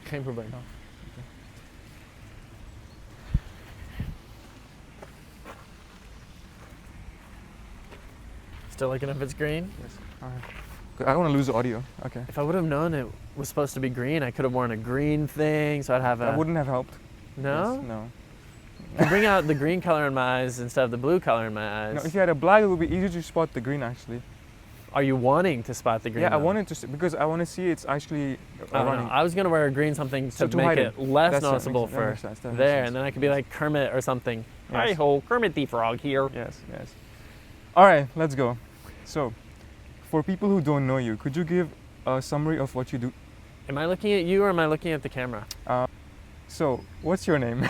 Geen probleem. Oh. Still looking if it's green? Yes. All right. I don't want to lose the audio. Okay. If I would have known it was supposed to be green, I could have worn a green thing, so I'd have a... That wouldn't have helped. No? Yes, no. You bring out the green color in my eyes instead of the blue color in my eyes. No, if you had a black, it would be easier to spot the green actually. Are you wanting to spot the green? Yeah, I though? wanted to because I want to see it's actually I don't know. running. I was gonna wear a green something So to to make hide it it. less That noticeable makes for sense, that makes there, sense. and then I could be like Kermit or something. Yes. Hi ho, Kermit the Frog here. Yes, yes. All right, let's go. So, for people who don't know you, could you give a summary of what you do? Am I looking at you or am I looking at the camera? So, what's your name?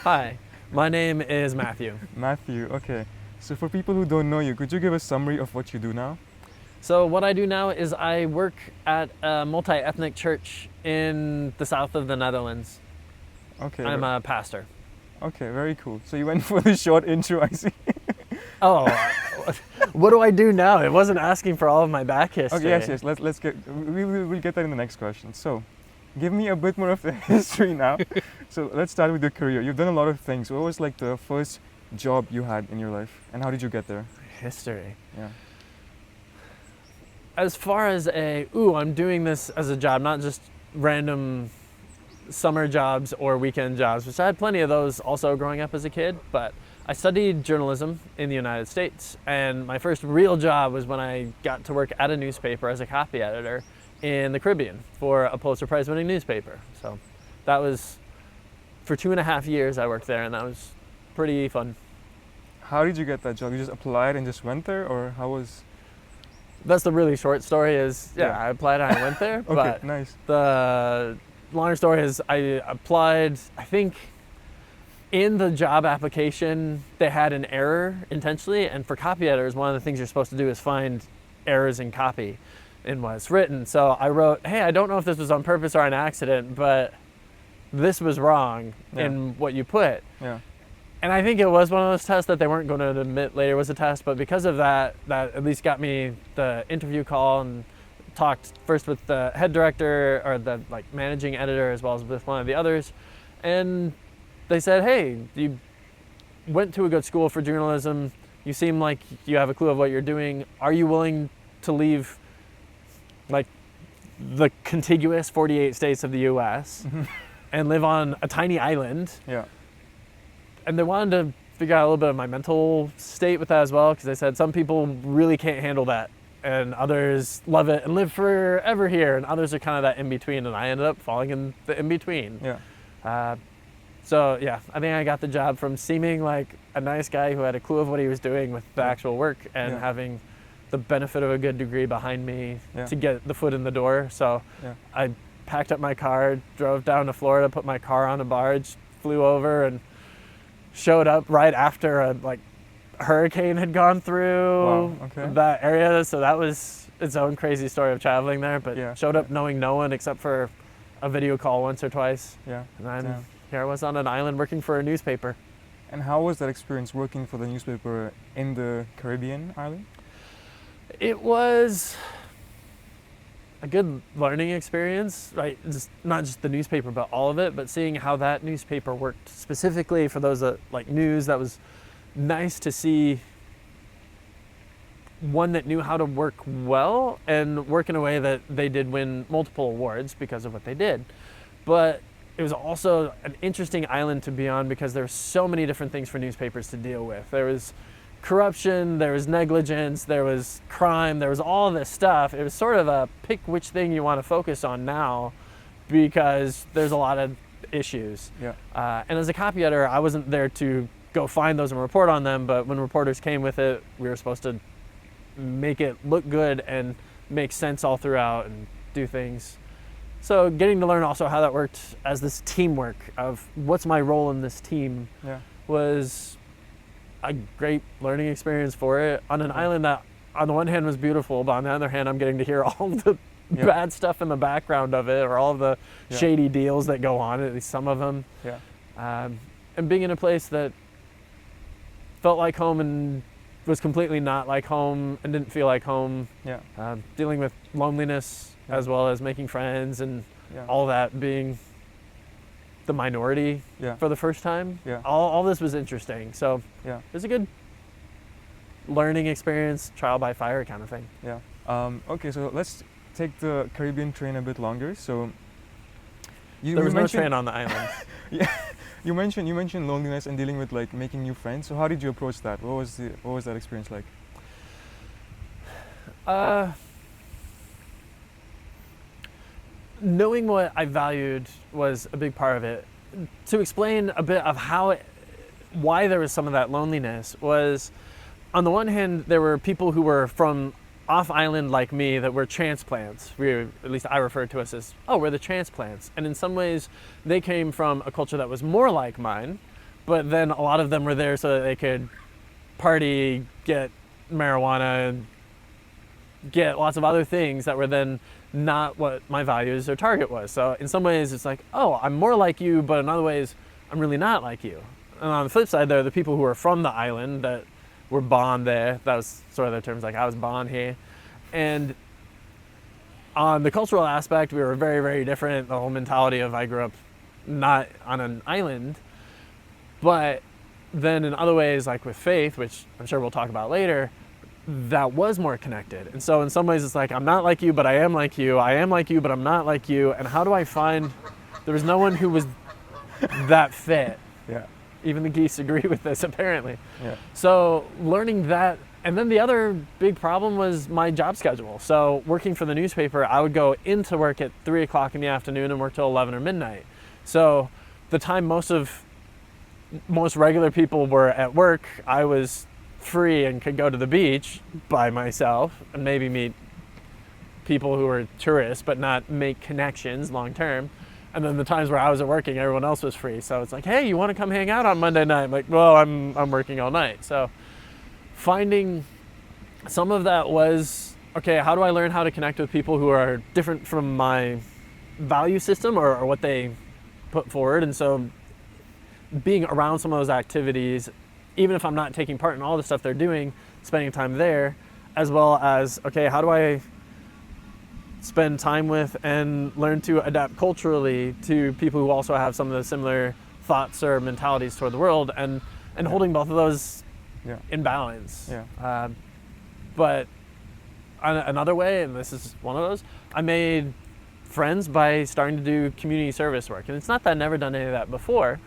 Hi, my name is Matthew. Matthew, okay. So for people who don't know you, could you give a summary of what you do now? So what I do now is I work at a multi-ethnic church in the south of the Netherlands. Okay. I'm a pastor. Okay, very cool. So you went for the short intro, I see. Oh, what do I do now? It wasn't asking for all of my back history. Okay, yes. Let's get. We'll get that in the next question. So, give me a bit more of the history now. So let's start with your career. You've done a lot of things. What was like the first job you had in your life, and how did you get there? History. Yeah. As far as I'm doing this as a job, not just random summer jobs or weekend jobs, which I had plenty of those also growing up as a kid, but I studied journalism in the United States, and my first real job was when I got to work at a newspaper as a copy editor in the Caribbean for a Pulitzer Prize winning newspaper. So that was, for 2.5 years I worked there, and that was pretty fun. How did you get that job? You just applied and just went there, or how was? That's the really short story is, Yeah. I applied and I went there, Okay, but nice. the longer story is I applied, I think in the job application they had an error intentionally, and for copy editors one of the things you're supposed to do is find errors in copy in what's written. So I wrote, hey, I don't know if this was on purpose or an accident, but this was wrong in what you put. Yeah. And I think it was one of those tests that they weren't going to admit later was a test, but because of that, that at least got me the interview call and talked first with the head director or the like managing editor as well as with one of the others. And they said, hey, you went to a good school for journalism. You seem like you have a clue of what you're doing. Are you willing to leave like the contiguous 48 states of the US and live on a tiny island? Yeah. And they wanted to figure out a little bit of my mental state with that as well, because they said some people really can't handle that and others love it and live forever here, and others are kind of that in-between, and I ended up falling in the in-between. Yeah. So yeah, I think I got the job from seeming like a nice guy who had a clue of what he was doing with the actual work and having the benefit of a good degree behind me to get the foot in the door. So I packed up my car, drove down to Florida, put my car on a barge, flew over, and showed up right after a hurricane had gone through that area. So that was its own crazy story of traveling there, but showed up knowing no one except for a video call once or twice. Yeah. And then here I was on an island working for a newspaper. And how was that experience working for the newspaper in the Caribbean island? It was a good learning experience, right? Just not just the newspaper, but all of it, but seeing how that newspaper worked specifically for those that like news. That was nice to see one that knew how to work well and work in a way that they did win multiple awards because of what they did. But it was also an interesting island to be on because there were so many different things for newspapers to deal with. There was corruption, there was negligence, there was crime, there was all this stuff. It was sort of a pick which thing you want to focus on now because there's a lot of issues. Yeah. And as a copy editor, I wasn't there to go find those and report on them, but when reporters came with it, we were supposed to make it look good and make sense all throughout and do things. So getting to learn also how that worked as this teamwork of what's my role in this team was a great learning experience for it on an island that on the one hand was beautiful, but on the other hand I'm getting to hear all the bad stuff in the background of it, or all the shady deals that go on, at least some of them. And being in a place that felt like home and was completely not like home and didn't feel like home. Dealing with loneliness as well as making friends and all that, being the minority Yeah. for the first time. Yeah. All this was interesting. So Yeah. it was a good learning experience, trial by fire kind of thing. Yeah. Okay, so let's take the Caribbean train a bit longer. So There was no mentioned, train on the island. yeah, you mentioned loneliness and dealing with like making new friends. So how did you approach that? What was that experience like? Knowing what I valued was a big part of it. To explain a bit of why there was some of that loneliness was, on the one hand, there were people who were from off island like me that were transplants. At least I referred to us as, we're the transplants. And in some ways, they came from a culture that was more like mine, but then a lot of them were there so that they could party, get marijuana, and get lots of other things that were then not what my values or target was. So in some ways, it's like, I'm more like you, but in other ways, I'm really not like you. And on the flip side, there are the people who are from the island that were born there. That was sort of their terms, like I was born here. And on the cultural aspect, we were very, very different. The whole mentality of I grew up not on an island. But then in other ways, like with faith, which I'm sure we'll talk about later, that was more connected. And so in some ways, it's like, I'm not like you, but I am like you. I am like you, but I'm not like you. And how do I find, there was no one who was that fit. Yeah. Even the geese agree with this, apparently. Yeah. So learning that, and then the other big problem was my job schedule. So working for the newspaper, I would go into work at 3 o'clock in the afternoon and work till 11 or midnight. So the time most regular people were at work, I was free and could go to the beach by myself and maybe meet people who were tourists, but not make connections long term. And then the times where I was working, everyone else was free. So it's like, hey, you want to come hang out on Monday night? I'm like, well, I'm working all night. So finding some of that was, okay, how do I learn how to connect with people who are different from my value system or what they put forward? And so being around some of those activities, even if I'm not taking part in all the stuff they're doing, spending time there, as well as, okay, how do I spend time with and learn to adapt culturally to people who also have some of the similar thoughts or mentalities toward the world, and holding both of those in balance. Yeah. But another way, and this is one of those, I made friends by starting to do community service work. And it's not that I'd never done any of that before,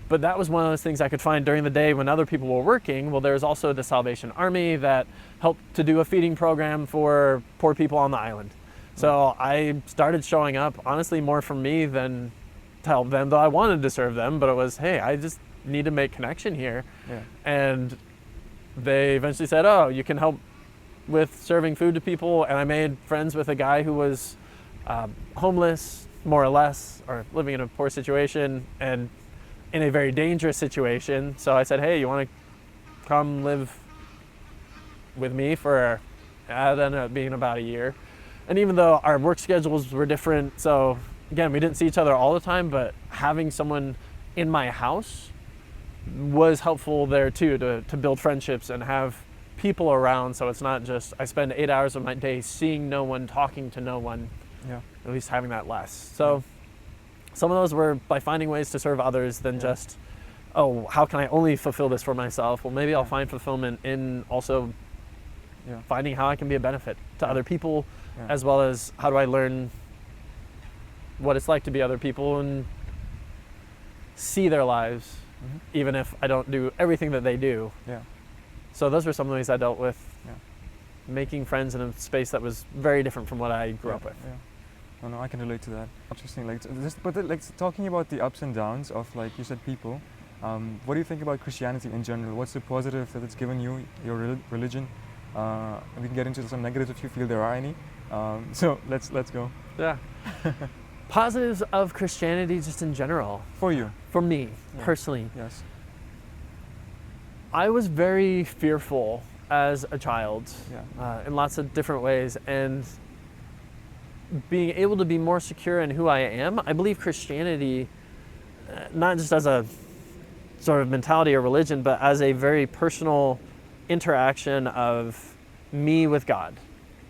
but that was one of those things I could find during the day when other people were working. Well, there's also the Salvation Army that helped to do a feeding program for poor people on the island. So I started showing up, honestly, more for me than to help them, though I wanted to serve them, but it was, hey, I just need to make connection here. Yeah. And they eventually said, oh, you can help with serving food to people. And I made friends with a guy who was homeless, more or less, or living in a poor situation and in a very dangerous situation. So I said, hey, you want to come live with me for, it ended up being about a year. And even though our work schedules were different, so again, we didn't see each other all the time, but having someone in my house was helpful there too, to build friendships and have people around. So it's not just, I spend 8 hours of my day seeing no one, talking to no one, at least having that less. So some of those were by finding ways to serve others than just, how can I only fulfill this for myself? Well, maybe I'll find fulfillment in also finding how I can be a benefit to other people, as well as how do I learn what it's like to be other people and see their lives, even if I don't do everything that they do. So those were some of the ways I dealt with making friends in a space that was very different from what I grew up with. No, I can relate to that. Interesting. Like talking about the ups and downs of, like you said, people. What do you think about Christianity in general? What's the positive that it's given you, your religion? And we can get into some negatives if you feel there are any. So let's go. Yeah. Positives of Christianity just in general. For you. For me, personally. Yes. I was very fearful as a child in lots of different ways, and being able to be more secure in who I am, I believe Christianity, not just as a sort of mentality or religion, but as a very personal interaction of me with God,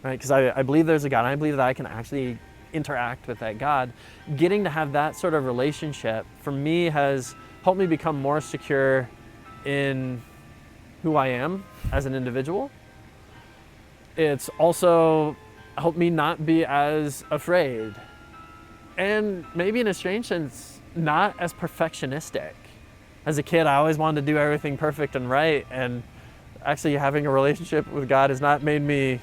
right? Because I believe there's a God, and I believe that I can actually interact with that God. Getting to have that sort of relationship for me has helped me become more secure in who I am as an individual. It's also helped me not be as afraid, and maybe in a strange sense, not as perfectionistic. As a kid, I always wanted to do everything perfect and right, and actually having a relationship with God has not made me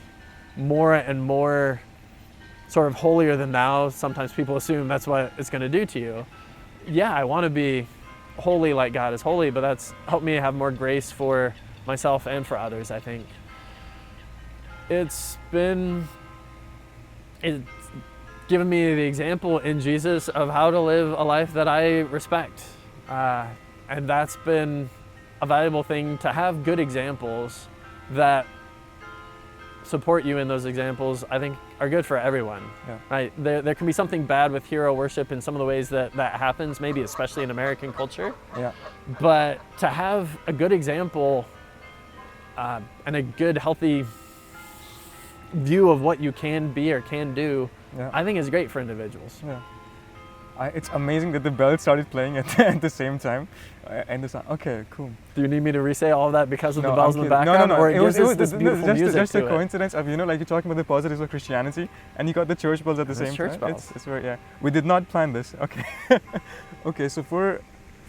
more and more sort of holier than thou. Sometimes people assume that's what it's going to do to you. Yeah, I want to be holy like God is holy, but that's helped me have more grace for myself and for others, I think. It's given me the example in Jesus of how to live a life that I respect. And that's been a valuable thing, to have good examples that support you in those examples, I think are good for everyone. Yeah. Right? There can be something bad with hero worship in some of the ways that happens, maybe especially in American culture. Yeah. But to have a good example and a good, healthy view of what you can be or can do, Yeah. I think is great for individuals. Yeah. It's amazing that the bell started playing at the same time. And it's okay, cool. Do you need me to re-say all of that because of No, the bells I'm in the kidding. background? No. Or It was this beautiful music just a to it? coincidence of, like you're talking about the positives of Christianity, and you got the church bells at the There's same church time. bells. It's very, yeah. We did not plan this. Okay. Okay. So for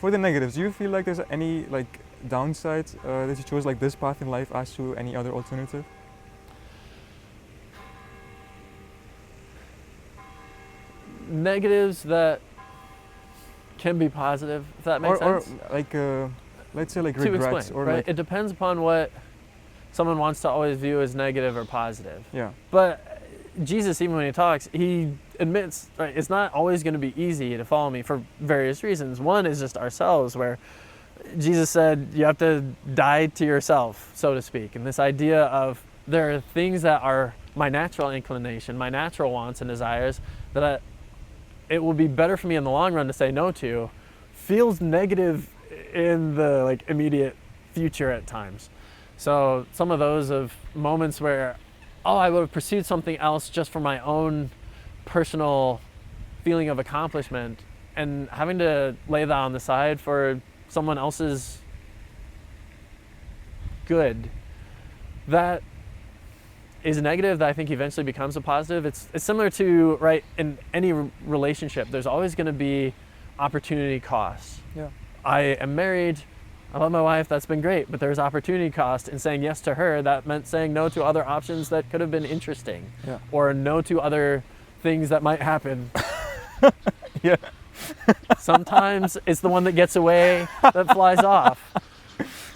the negatives, do you feel like there's any like downsides that you chose like this path in life as to any other alternative? Negatives that can be positive, if that makes sense. Or like let's say like To regrets explain, or right? like It depends upon what someone wants to always view as negative or positive. yeah. But Jesus, even when he talks, he admits, right, it's not always going to be easy to follow me for various reasons. One is just ourselves, where Jesus said you have to die to yourself, so to speak. And this idea of there are things that are my natural inclination, my natural wants and desires that it will be better for me in the long run to say no to, feels negative in the like immediate future at times. So some of those of moments where, oh, I would have pursued something else just for my own personal feeling of accomplishment, and having to lay that on the side for someone else's good, that is a negative that I think eventually becomes a positive. It's similar to, right, in any relationship, there's always going to be opportunity costs. Yeah. I am married, I love my wife, that's been great, but there's opportunity cost in saying yes to her. That meant saying no to other options that could have been interesting. Yeah. Or no to other things that might happen. Yeah. Sometimes it's the one that gets away that flies off.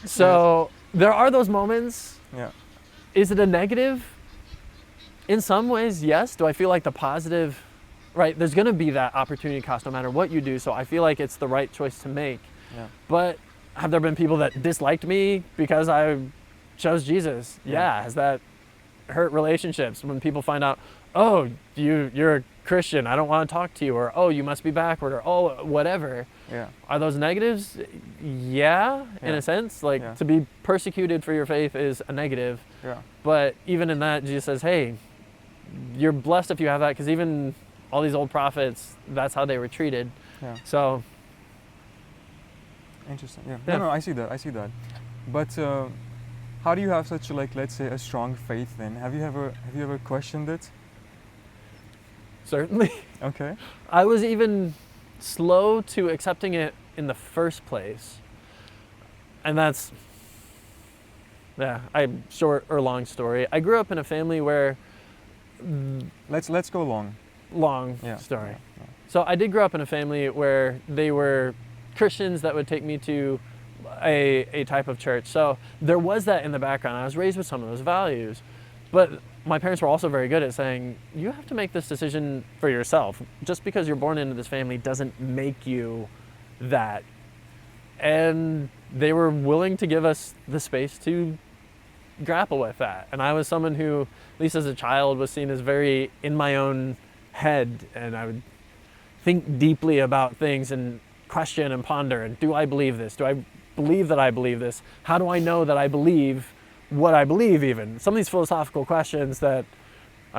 So there are those moments. Yeah. Is it a negative? In some ways, yes. Do I feel like the positive, right, there's going to be that opportunity cost no matter what you do, so I feel like it's the right choice to make. Yeah. But have there been people that disliked me because I chose Jesus? Yeah. Has that hurt relationships when people find out, oh, you're a Christian, I don't want to talk to you, or oh, you must be backward, or oh, whatever. Yeah. Are those negatives? Yeah, in a sense. Like to be persecuted for your faith is a negative. Yeah. But even in that, Jesus says, hey, you're blessed if you have that, because even all these old prophets, that's how they were treated. Yeah. So. Interesting. Yeah. Yeah. No, I see that. But how do you have such like, let's say, a strong faith then? Have you ever questioned it? Certainly. Okay. I was even slow to accepting it in the first place. And that's, short or long story. I grew up in a family where... Let's go long. Long story. Yeah. So I did grow up in a family where they were Christians that would take me to a type of church. So there was that in the background. I was raised with some of those values. But my parents were also very good at saying, you have to make this decision for yourself. Just because you're born into this family doesn't make you that. And they were willing to give us the space to grapple with that. And I was someone who, at least as a child, was seen as very in my own head. And I would think deeply about things and question and ponder. And do I believe this? Do I believe that I believe this? How do I know that I believe what I believe even? Some of these philosophical questions that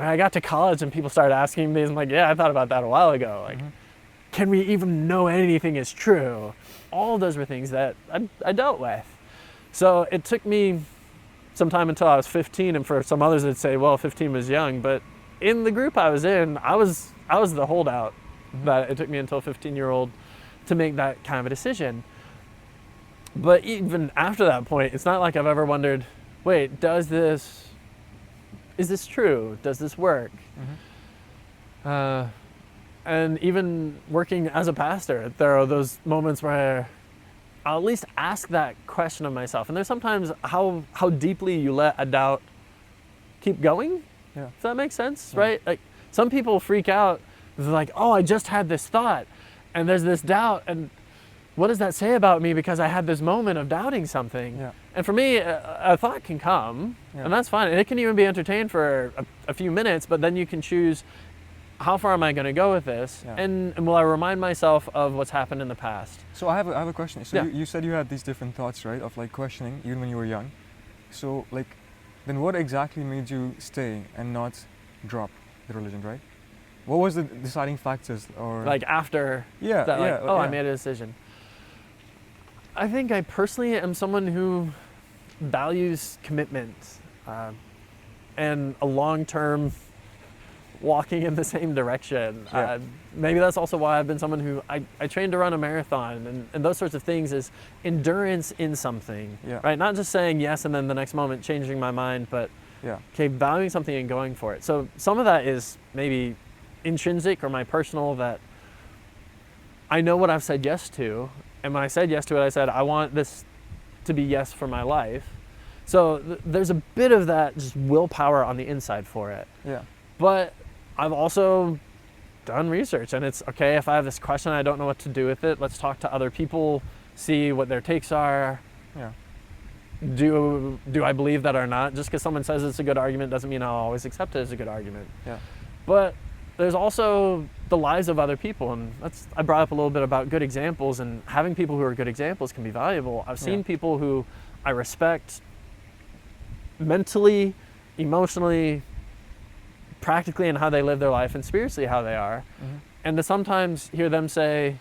I got to college and people started asking me, I'm like, yeah, I thought about that a while ago. Like, can we even know anything is true? All of those were things that I dealt with. So it took me some time until I was 15, and for some others it'd say, well, 15 was young, but in the group I was in, I was the holdout. That it took me until 15-year-old to make that kind of a decision. But even after that point, it's not like I've ever wondered, wait, is this true? Does this work? And even working as a pastor, there are those moments where I'll at least ask that question of myself. And there's sometimes how deeply you let a doubt keep going. Yeah. If that makes sense, right? Like some people freak out. They're like, oh, I just had this thought and there's this doubt. And what does that say about me because I had this moment of doubting something? Yeah. And for me, a thought can come and that's fine. And it can even be entertained for a few minutes, but then you can choose, how far am I going to go with this? Yeah. And will I remind myself of what's happened in the past? So I have a question. So Yeah. you said you had these different thoughts, right, of like questioning even when you were young. So like, then what exactly made you stay and not drop the religion, right? What was the deciding factors, or Like after that, I made a decision. I think I personally am someone who values commitment and a long-term walking in the same direction. Yeah. Maybe that's also why I've been someone who I trained to run a marathon and those sorts of things, is endurance in something, right? Not just saying yes and then the next moment changing my mind, but okay, valuing something and going for it. So some of that is maybe intrinsic or my personal, that I know what I've said yes to, and when I said yes to it, I said I want this to be yes for my life. So there's a bit of that just willpower on the inside for it. Yeah. But I've also done research, and it's okay, if I have this question, I don't know what to do with it, let's talk to other people, see what their takes are. Yeah. Do I believe that or not? Just because someone says it's a good argument doesn't mean I'll always accept it as a good argument. Yeah. But there's also the lives of other people, and I brought up a little bit about good examples, and having people who are good examples can be valuable. I've seen people who I respect mentally, emotionally, practically in how they live their life, and spiritually how they are, and to sometimes hear them say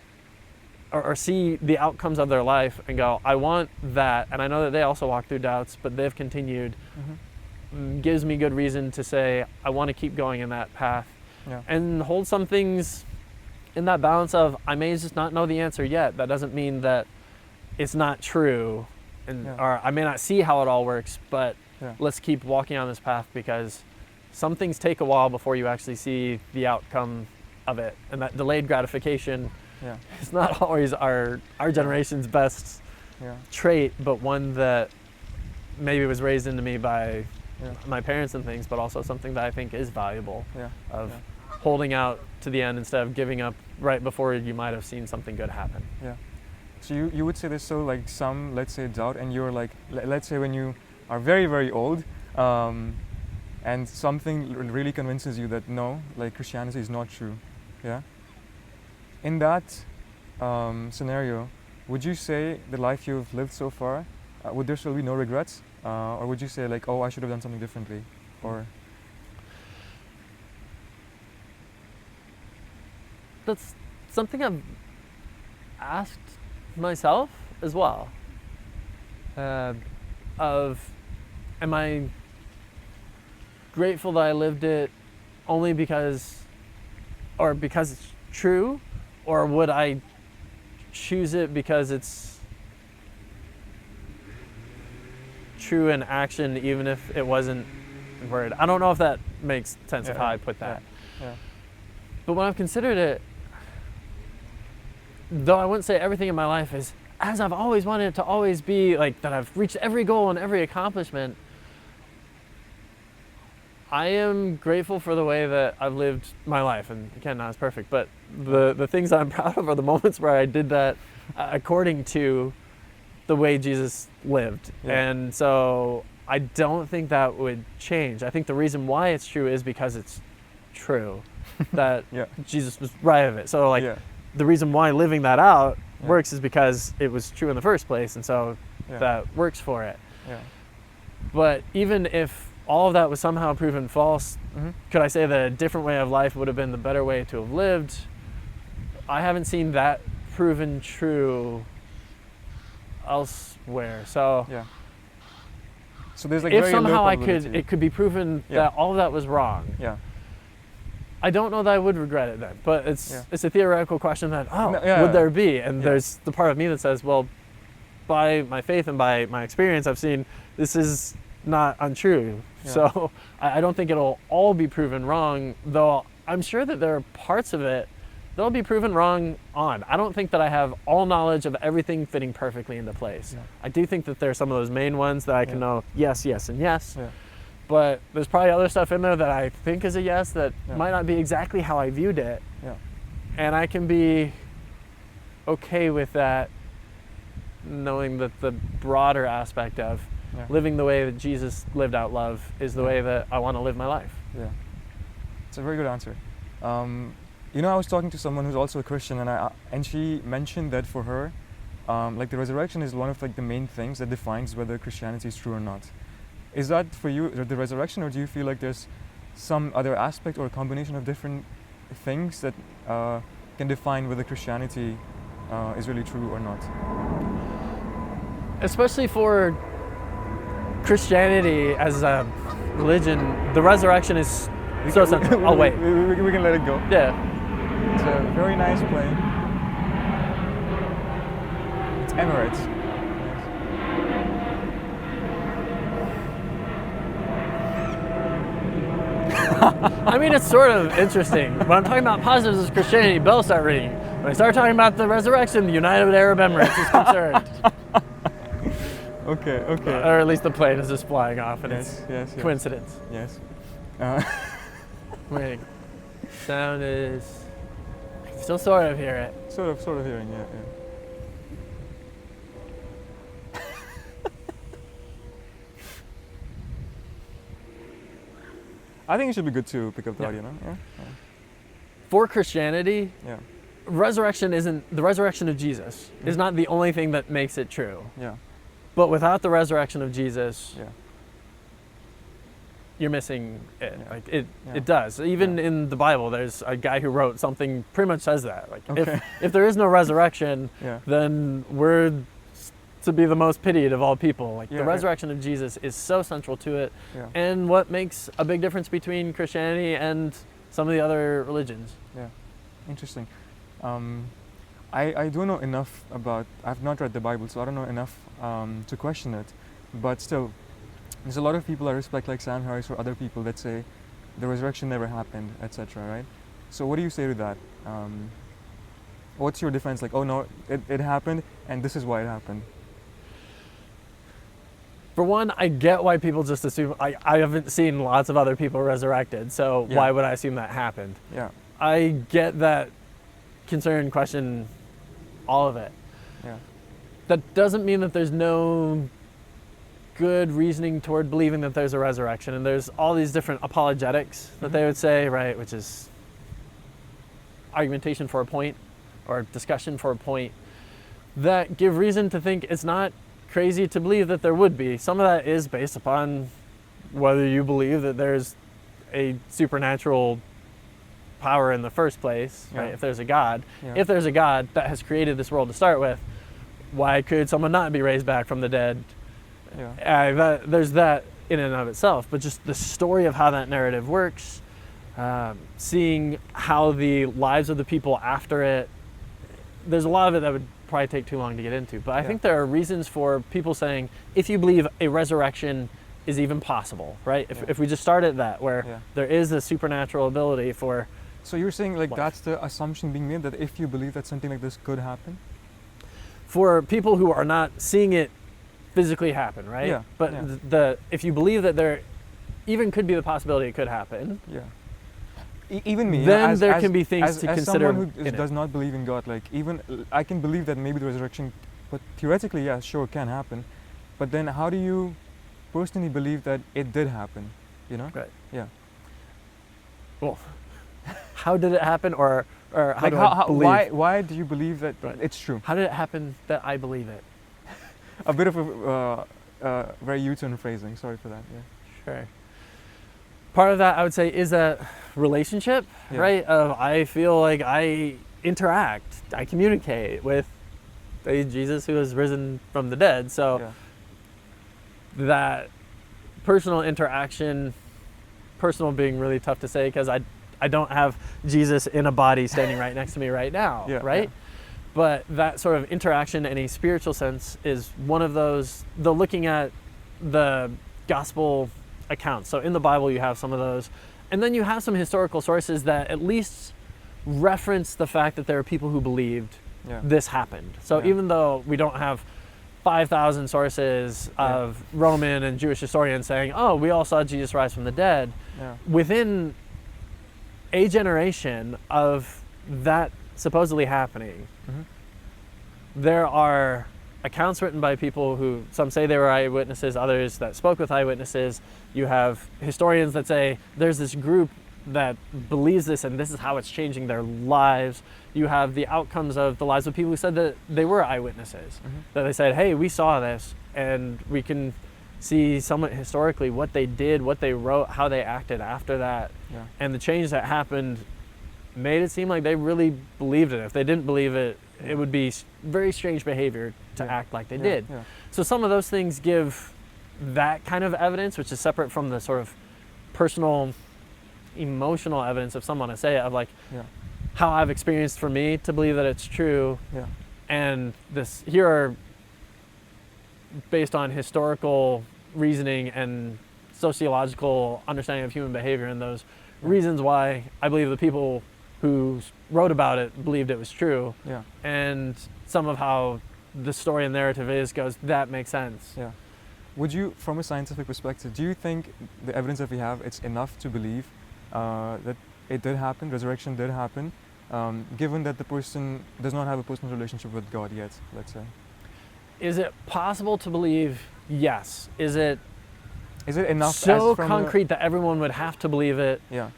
or see the outcomes of their life and go, I want that, and I know that they also walk through doubts, but they've continued, gives me good reason to say I want to keep going in that path. And hold some things in that balance of, I may just not know the answer yet. That doesn't mean that it's not true, or I may not see how it all works, but let's keep walking on this path, because some things take a while before you actually see the outcome of it. And that delayed gratification is not always our generation's best trait, but one that maybe was raised into me by my parents and things, but also something that I think is valuable, of holding out to the end instead of giving up right before you might have seen something good happen. Yeah. So you would say there's still like some, let's say, doubt, and you're like, let's say when you are very, very old, and something really convinces you that no, like Christianity is not true, in that scenario, would you say the life you've lived so far, would there still be no regrets? Or would you say like, oh, I should have done something differently? Or that's something I've asked myself as well, of, am I grateful that I lived it only because it's true, or would I choose it because it's true in action even if it wasn't in word? I don't know if that makes sense of how I put that. But when I've considered it, though I wouldn't say everything in my life is as I've always wanted it to always be, like that I've reached every goal and every accomplishment, I am grateful for the way that I've lived my life. And again, not as perfect, but the things that I'm proud of are the moments where I did that according to the way Jesus lived. And so I don't think that would change. I think the reason why it's true is because it's true, that Jesus was right of it. So like the reason why living that out works is because it was true in the first place, and so that works for it. But even if all of that was somehow proven false. Mm-hmm. Could I say that a different way of life would have been the better way to have lived? I haven't seen that proven true elsewhere. So Yeah. So there's like if very low somehow probability. it could be proven Yeah. that all of that was wrong, Yeah. I don't know that I would regret it then. But it's a theoretical question that would there be? And there's the part of me that says, well, by my faith and by my experience, I've seen this is not untrue. Yeah. So I don't think it'll all be proven wrong, though I'm sure that there are parts of it that'll be proven wrong on. I don't think that I have all knowledge of everything fitting perfectly into place. Yeah. I do think that there are some of those main ones that I can know yes, yes, and yes. Yeah. But there's probably other stuff in there that I think is a yes that Yeah. might not be exactly how I viewed it. Yeah. And I can be okay with that, knowing that the broader aspect of living the way that Jesus lived out love is the way that I want to live my life. Yeah. It's a very good answer. You know, I was talking to someone who's also a Christian, and she mentioned that for her, like the resurrection is one of like the main things that defines whether Christianity is true or not. Is that for you the resurrection, or do you feel like there's some other aspect or a combination of different things that can define whether Christianity is really true or not? Especially for Christianity as a religion, the resurrection is so central. Oh wait, we can let it go. Yeah. It's a very nice plane. It's Emirates. I mean, it's sort of interesting. When I'm talking about positives of Christianity, bells start ringing. When I start talking about the resurrection, the United Arab Emirates is concerned. Okay. Or at least the plane is just flying off, and Yes. coincidence. Yes. Wait, sound is... I can still sort of hear it. Sort of hearing, yeah. I think it should be good to pick up the audio, no? Yeah. For Christianity, Yeah. the resurrection of Jesus is not the only thing that makes it true. Yeah. But without the resurrection of Jesus, Yeah. you're missing it. Yeah. Like it Yeah. does. Even in the Bible, there's a guy who wrote something pretty much says that. Like Okay. if there is no resurrection, Yeah. then we're to be the most pitied of all people. Like Yeah, the yeah. resurrection of Jesus is so central to it, Yeah. and what makes a big difference between Christianity and some of the other religions. Yeah. Interesting. I don't know enough about. I've not read the Bible, so I don't know enough to question it. But still, there's a lot of people I respect, like Sam Harris or other people, that say the resurrection never happened, etc. Right? So what do you say to that? What's your defense? Like, oh no, it happened, and this is why it happened. For one, I get why people just assume. I haven't seen lots of other people resurrected, so Yeah. why would I assume that happened? Yeah. I get that concern, question, all of it. Yeah. That doesn't mean that there's no good reasoning toward believing that there's a resurrection. And there's all these different apologetics that they would say, right, which is argumentation for a point or discussion for a point, that give reason to think it's not crazy to believe that there would be. Some of that is based upon whether you believe that there's a supernatural power in the first place, right? If there's a God. Yeah. If there's a God that has created this world to start with, why could someone not be raised back from the dead? Yeah. There's that in and of itself, but just the story of how that narrative works, seeing how the lives of the people after it, there's a lot of it that would probably take too long to get into. But I think there are reasons for people saying, if you believe a resurrection is even possible, right? If we just start at that, where there is a supernatural ability for... So you're saying like life. that's the assumption being made, that if you believe that something like this could happen? For people who are not seeing it physically happen, right? Yeah. But if you believe that there even could be the possibility it could happen, Yeah. Even me. then there can be things to as consider. Someone who does not believe in God, like even I can believe that maybe the resurrection, but theoretically, yeah, sure, can happen. But then how do you personally believe that it did happen? You know? Right. Yeah. Well, how did it happen, or how Like do I believe? why do you believe that it's true? How did it happen that I believe it? A bit of a very U-turn phrasing. Sorry for that. Yeah. Sure. part of that I would say is that relationship, Yeah. right? I feel like I interact, I communicate with a Jesus who has risen from the dead. So Yeah. that personal interaction, personal being really tough to say because I don't have Jesus in a body standing right next to me right now, Yeah, right? yeah. But that sort of interaction in a spiritual sense is one of those, though looking at the gospel accounts. So in the Bible, you have some of those. And then you have some historical sources that at least reference the fact that there are people who believed Yeah. this happened. So Yeah. even though we don't have 5,000 sources of Roman and Jewish historians saying, oh, we all saw Jesus rise from the dead, Yeah. within a generation of that supposedly happening, Mhm. there are accounts written by people who, some say they were eyewitnesses, others that spoke with eyewitnesses. You have historians that say there's this group that believes this and this is how it's changing their lives. You have the outcomes of the lives of people who said that they were eyewitnesses, Mhm. that they said, hey, we saw this, and we can see somewhat historically what they did, what they wrote, how they acted after that, Yeah. and the change that happened made it seem like they really believed it. If they didn't believe it, it would be very strange behavior to Yeah. act like they Yeah. did. Yeah. So some of those things give that kind of evidence, which is separate from the sort of personal, emotional evidence, if someone to say it, of like Yeah. how I've experienced for me to believe that it's true. Yeah. And this here are based on historical reasoning and sociological understanding of human behavior, and those Yeah. reasons why I believe the people who wrote about it believed it was true, Yeah. and some of how the story and narrative goes, that makes sense. Yeah. Would you, from a scientific perspective, do you think the evidence that we have, it's enough to believe that it did happen, resurrection did happen, given that the person does not have a personal relationship with God yet, let's say? Is it possible to believe? Yes. Is it Is it enough so as from concrete that everyone would have to believe it? Yeah.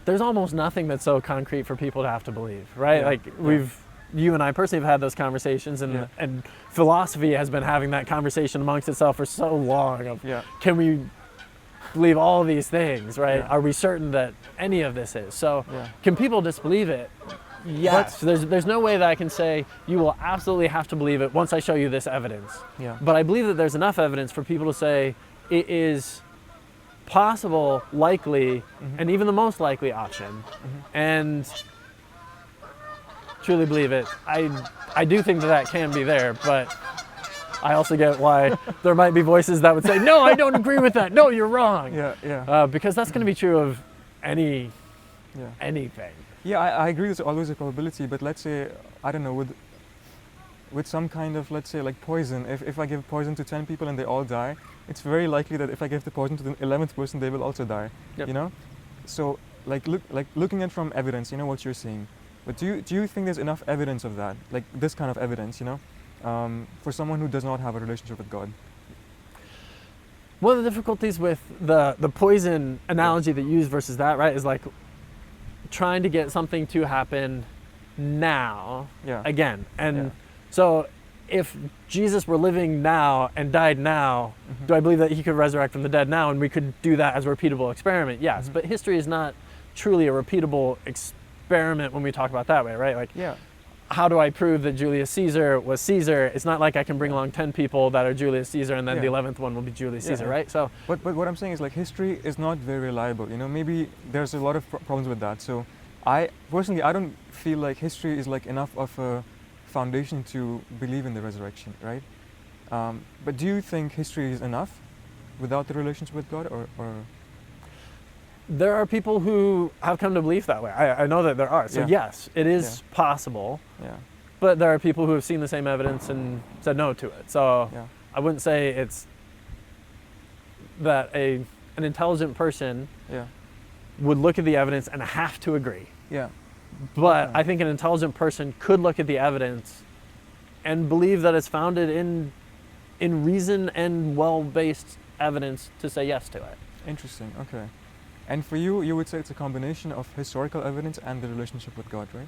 There's almost nothing that's so concrete for people to have to believe, right? Yeah, Like yeah. you and I personally have had those conversations, and Yeah. and philosophy has been having that conversation amongst itself for so long of, Yeah. can we believe all these things, right? Yeah. Are we certain that any of this is? So Yeah. can people disbelieve it? Yes. There's no way that I can say you will absolutely have to believe it once I show you this evidence. Yeah. But I believe that there's enough evidence for people to say it is possible, likely, Mhm. and even the most likely option. And truly believe it. I do think that that can be there, but I also get why there might be voices that would say, no, I don't agree with that. No, you're wrong. Yeah. Yeah. Because that's going to be true of Yeah. anything. Yeah, I agree there's always a probability, but let's say, I don't know, with some kind of, let's say, like poison, if I give poison to 10 people and they all die, it's very likely that if I give the poison to the 11th person, they will also die, Yep. you know? So, looking at from evidence, you know, what you're seeing, but do you think there's enough evidence of that, like this kind of evidence, you know, for someone who does not have a relationship with God? One of the difficulties with the poison analogy that you use versus that, right, is like trying to get something to happen now Yeah. again. And Yeah. so if Jesus were living now and died now, Mhm. do I believe that he could resurrect from the dead now and we could do that as a repeatable experiment? Yes, Mhm. but history is not truly a repeatable experiment when we talk about that way, right? Like, Yeah. how do I prove that Julius Caesar was Caesar? It's not like I can bring along 10 people that are Julius Caesar and then Yeah. the 11th one will be Julius Yeah, Caesar, yeah. right? So But what I'm saying is, like, history is not very reliable. You know, maybe there's a lot of problems with that. So I personally, I don't feel like history is like enough of a foundation to believe in the resurrection, right? But do you think history is enough without the relationship with God, or there are people who have come to believe that way. I know that there are. So Yeah. yes, it is possible, yeah, but there are people who have seen the same evidence and said no to it. So yeah, I wouldn't say it's that an intelligent person yeah, would look at the evidence and have to agree. yeah, But Okay. I think an intelligent person could look at the evidence and believe that it's founded in reason and well-based evidence to say yes to it. interesting. Okay, and for you, you would say it's a combination of historical evidence and the relationship with God, right?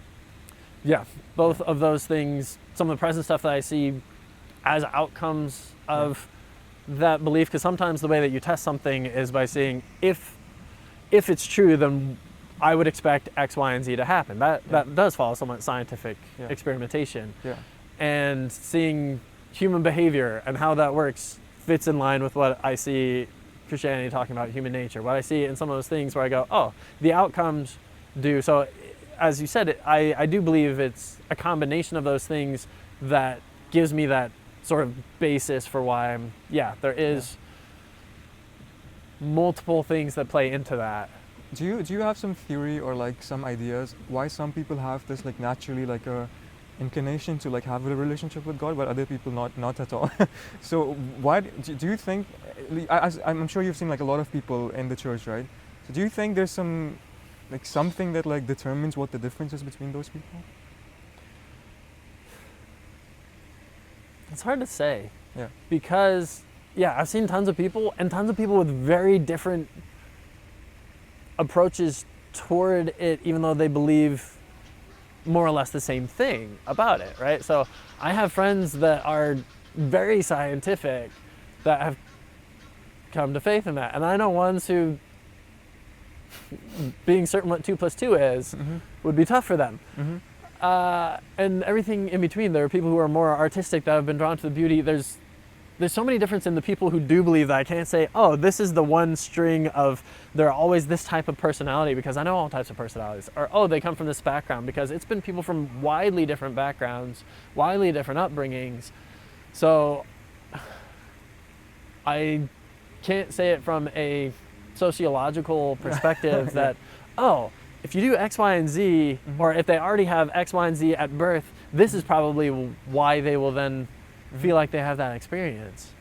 Yeah, both of those things, some of the present stuff that I see as outcomes of that belief, because sometimes the way that you test something is by seeing if if it's true, then I would expect X, Y, and Z to happen. That does follow somewhat scientific experimentation. Yeah. And seeing human behavior and how that works fits in line with what I see Christianity talking about human nature. What I see in some of those things where I go, oh, the outcomes do. So as you said, I do believe it's a combination of those things that gives me that sort of basis for why there is multiple things that play into that. Do you have some theory or like some ideas why some people have this like naturally like a inclination to like have a relationship with God, but other people not at all? So why do you think? I'm sure you've seen like a lot of people in the church, right? So do you think there's some like something that like determines what the difference is between those people? It's hard to say. Yeah. Because I've seen tons of people with very different approaches toward it, even though they believe more or less the same thing about it, right? So I have friends that are very scientific that have come to faith in that. And I know ones who, being certain what 2 + 2 is, would be tough for them. And everything in between. There are people who are more artistic that have been drawn to the beauty. There's so many difference in the people who do believe that I can't say, oh, this is the one string of they're always this type of personality, because I know all types of personalities. Or, oh, they come from this background, because it's been people from widely different backgrounds, widely different upbringings. So I can't say it from a sociological perspective that, oh, if you do X, Y, and Z, or if they already have X, Y, and Z at birth, this is probably why they will then feel like they have that experience.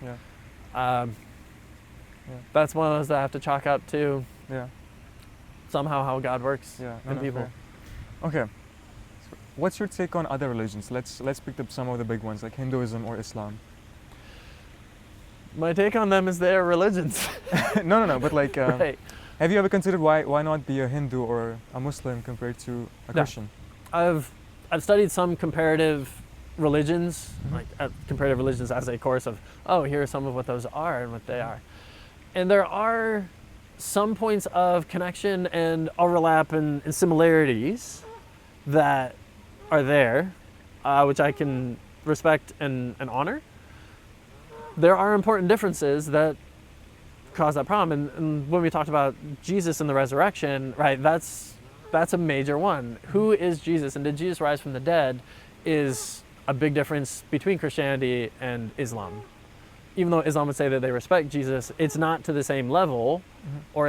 That's one of those that I have to chalk up to somehow how God works in people. Fair. Okay. So what's your take on other religions? Let's pick up some of the big ones like Hinduism or Islam. My take on them is they're religions. No, but like, right. Have you ever considered why not be a Hindu or a Muslim compared to a Christian? I've studied some comparative religions, like comparative religions as a course of, oh, here are some of what those are and what they are. And there are some points of connection and overlap and similarities that are there, which I can respect and honor. There are important differences that cause that problem. And when we talked about Jesus and the resurrection, right, that's a major one. Who is Jesus, and did Jesus rise from the dead is a big difference between Christianity and Islam. Even though Islam would say that they respect Jesus, it's not to the same level or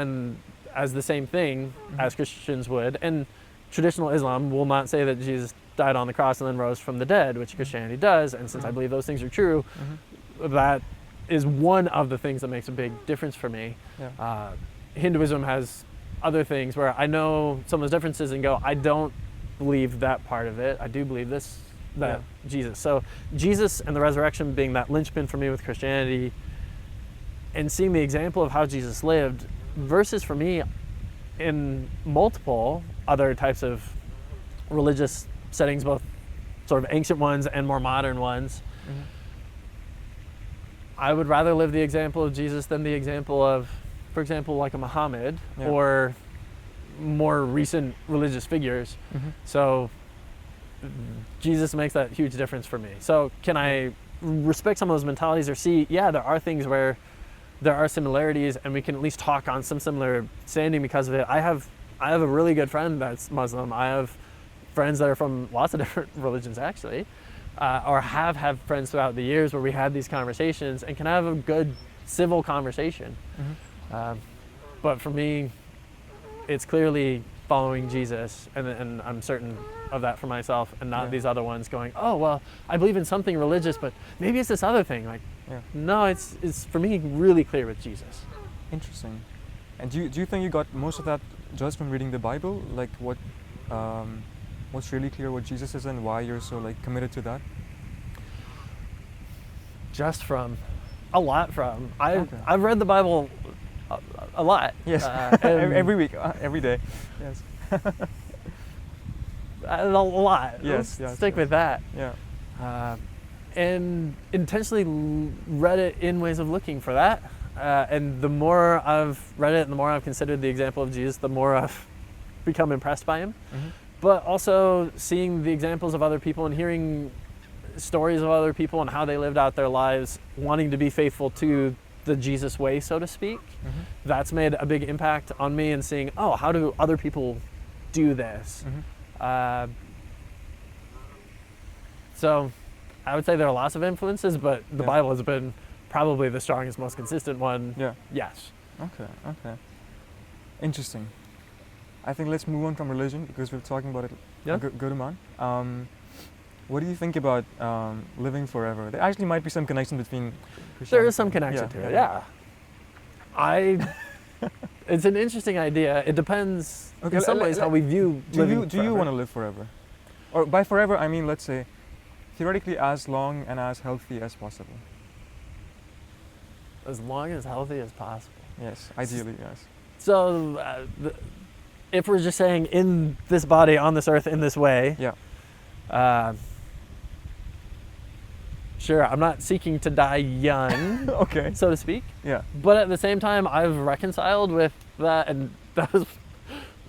as the same thing as Christians would. And traditional Islam will not say that Jesus died on the cross and then rose from the dead, which Christianity does. And since I believe those things are true, that is one of the things that makes a big difference for me. Hinduism has other things where I know some of those differences and go, I don't believe that part of it. I do believe this, that Jesus. So Jesus and the resurrection being that linchpin for me with Christianity, and seeing the example of how Jesus lived versus for me in multiple other types of religious settings, both sort of ancient ones and more modern ones. I would rather live the example of Jesus than the example of, for example, like a Muhammad or more recent religious figures. So Jesus makes that huge difference for me. So can I respect some of those mentalities or see, there are things where there are similarities and we can at least talk on some similar standing because of it. I have a really good friend that's Muslim. I have friends that are from lots of different religions actually. Or have had friends throughout the years where we had these conversations and can have a good civil conversation. But for me, it's clearly following Jesus, and I'm certain of that for myself, and not these other ones going, oh, well, I believe in something religious, but maybe it's this other thing. Like, no, it's for me really clear with Jesus. Interesting. And do you think you got most of that just from reading the Bible? Like what's really clear what Jesus is and why you're so like committed to that? Just from, a lot from. I've read the Bible a lot. Yes, every week, every day. Yes. A lot. Yes, Stick with that. Yeah. And intentionally read it in ways of looking for that. And the more I've read it and the more I've considered the example of Jesus, the more I've become impressed by him. Mm-hmm. But also seeing the examples of other people and hearing stories of other people and how they lived out their lives, wanting to be faithful to the Jesus way, so to speak, Mm-hmm. that's made a big impact on me, and seeing, oh, how do other people do this? Mm-hmm. So I would say there are lots of influences, but the Yeah. Bible has been probably the strongest, most consistent one. Yeah. Yes. Okay. Interesting. I think let's move on from religion because we're talking about it Yeah. a good amount. What do you think about living forever? There actually might be some connection between Christianity. There is some connection to it, yeah. It's an interesting idea. It depends Okay, in some ways how we view living Do you want to live forever? Or by forever, I mean, let's say, theoretically as long and as healthy as possible. as long as healthy as possible. Yes, ideally, yes. So if we're just saying in this body, on this earth, in this way, Yeah. sure, I'm not seeking to die young, Okay. so to speak. Yeah. But at the same time, I've reconciled with that, and that was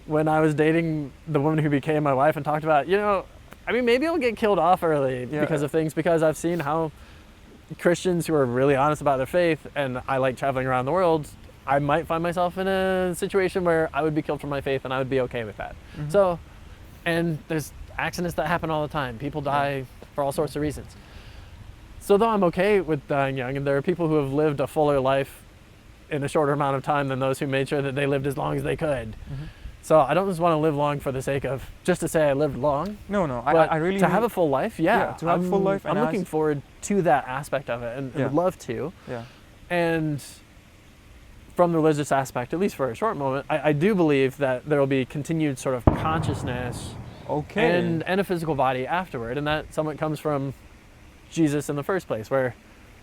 when I was dating the woman who became my wife and talked about, maybe I'll get killed off early because of things, because I've seen how Christians who are really honest about their faith, and I like traveling around the world, I might find myself in a situation where I would be killed for my faith, and I would be okay with that. Mhm. So, and there's accidents that happen all the time. People die for all sorts of reasons. So though I'm okay with dying young, and there are people who have lived a fuller life in a shorter amount of time than those who made sure that they lived as long as they could. Mhm. So I don't just want to live long for the sake of, just to say I lived long. No, But I really to mean, have a full life, to have a full life, I'm and looking forward to that aspect of it, and Yeah. would love to. Yeah. And from the religious aspect, at least for a short moment, I do believe that there will be continued sort of consciousness Okay. and a physical body afterward, and that somewhat comes from Jesus in the first place, where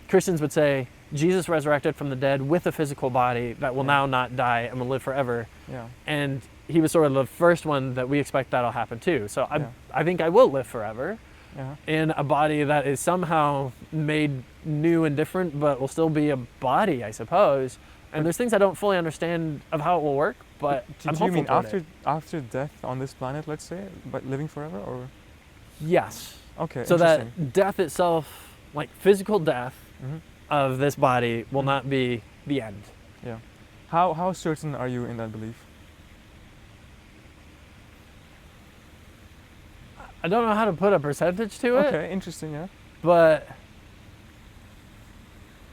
Christians would say Jesus resurrected from the dead with a physical body that will now not die and will live forever. Yeah. And he was sort of the first one that we expect that'll happen too. So I think I will live forever Yeah. in a body that is somehow made new and different, but will still be a body, I suppose. And there's things I don't fully understand of how it will work, but I'm Do you hopeful mean toward it. after death on this planet, let's say, but living forever, or? Yes. Okay. So interesting. that death itself, like physical death Mhm. of this body, will Mhm. not be the end. Yeah. How certain are you in that belief? I don't know how to put a percentage to it, Okay. Interesting. Yeah. but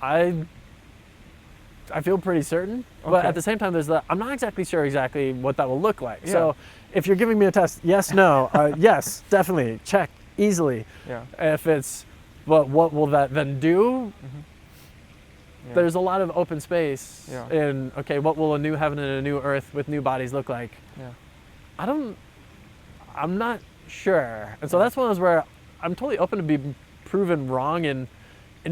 I feel pretty certain. But Okay. at the same time, I'm not exactly sure exactly what that will look like. Yeah. So if you're giving me a test, yes, no, yes, definitely, check, easily. Yeah. If it's, but what will that then do? Mhm. Yeah. There's a lot of open space Yeah. in, okay, what will a new heaven and a new earth with new bodies look like? Yeah. I'm not sure. And so that's one of those where I'm totally open to be proven wrong in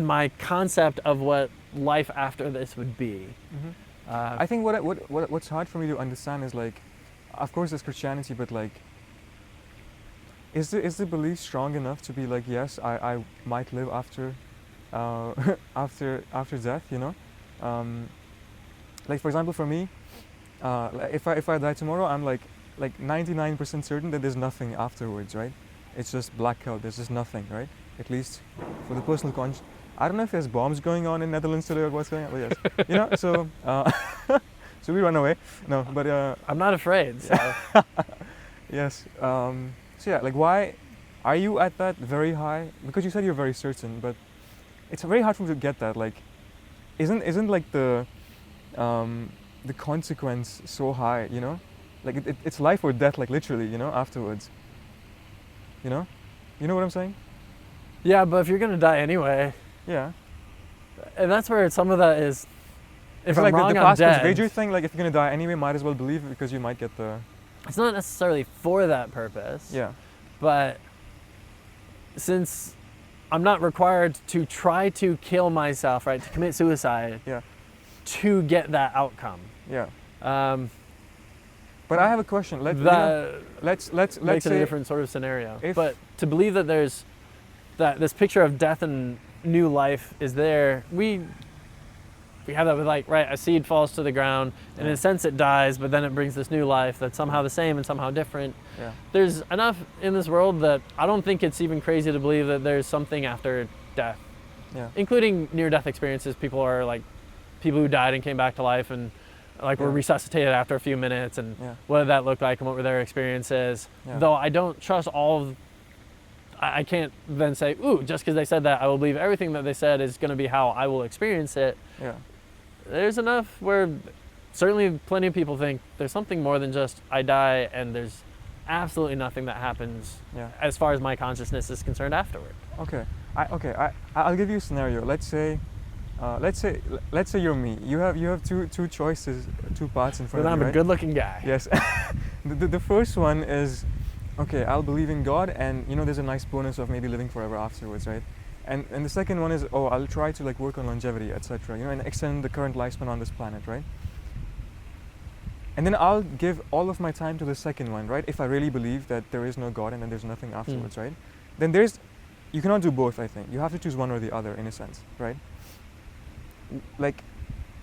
my concept of what life after this would be. Mhm. Uh, I think what's hard for me to understand is, like, of course there's Christianity, but like, is the belief strong enough to be like, yes, I might live after after death, you know? Like, for example, for me, if I die tomorrow, I'm like 99% certain that there's nothing afterwards, right? It's just blackout. There's just nothing, right? At least for the personal conscience. I don't know if there's bombs going on in Netherlands today or what's going on, but yes. You know, so so we run away. No, but I'm not afraid. So. yes. So yeah, like, why are you at that very high? Because you said you're very certain, but it's very hard for me to get that. Like, isn't like the consequence so high? You know, like it's life or death, like literally. You know, afterwards. You know what I'm saying? Yeah, but if you're gonna die anyway, Yeah. and that's where some of that is. If It's I'm like wrong, the I'm past dead. wager thing. Like, if you're gonna die anyway, might as well believe it because you might get the. It's not necessarily for that purpose. Yeah. But since I'm not required to try to kill myself, right, to commit suicide, Yeah. to get that outcome. Yeah. Um, But I have a question. that Let's makes it a say different sort of scenario. if- But to believe that there's that this picture of death and new life is there, we have that with like, right, a seed falls to the ground, and in a sense it dies, but then it brings this new life that's somehow the same and somehow different. Yeah. There's enough in this world that I don't think it's even crazy to believe that there's something after death, Yeah. including near-death experiences. People are like, people who died and came back to life and like were Yeah. resuscitated after a few minutes, and Yeah. what did that look like and what were their experiences. Yeah. Though I don't trust all of, I can't then say, ooh, just because they said that, I will believe everything that they said is going to be how I will experience it. Yeah. There's enough where certainly plenty of people think there's something more than just I die and there's absolutely nothing that happens Yeah. as far as my consciousness is concerned afterward. Okay. I'll give you a scenario. Let's say you're me. You have two choices, two paths in front But of I'm you, a right? good-looking guy. Yes. The first one is, okay, I'll believe in God, and there's a nice bonus of maybe living forever afterwards, right? And the second one is, oh, I'll try to like work on longevity, etc. And extend the current lifespan on this planet, right? And then I'll give all of my time to the second one, right? If I really believe that there is no God and then there's nothing afterwards, right? Then you cannot do both, I think. You have to choose one or the other in a sense, right? Like,